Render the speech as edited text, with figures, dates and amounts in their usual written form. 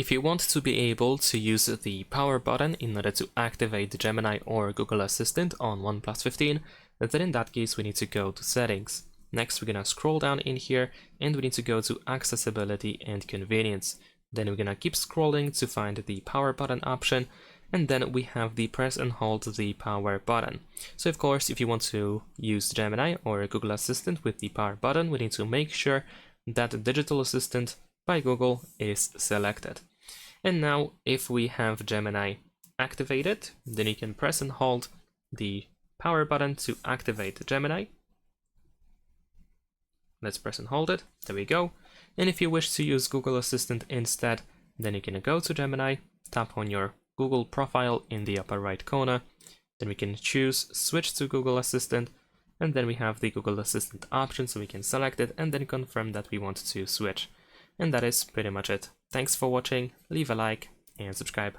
If you want to be able to use the power button in order to activate Gemini or Google Assistant on OnePlus 15, then in that case we need to go to Settings. Next we're gonna scroll down in here and we need to go to Accessibility and Convenience. Then we're gonna keep scrolling to find the power button option, and then we have the press and hold the power button. So of course, if you want to use Gemini or Google Assistant with the power button, we need to make sure that Digital Assistant by Google is selected. And now if we have Gemini activated, then you can press and hold the power button to activate Gemini. Let's press and hold it. There we go. And if you wish to use Google Assistant instead, then you can go to Gemini, tap on your Google profile in the upper right corner. Then we can choose Switch to Google Assistant, and then we have the Google Assistant option, so we can select it and then confirm that we want to switch. And that is pretty much it. Thanks for watching, leave a like and subscribe.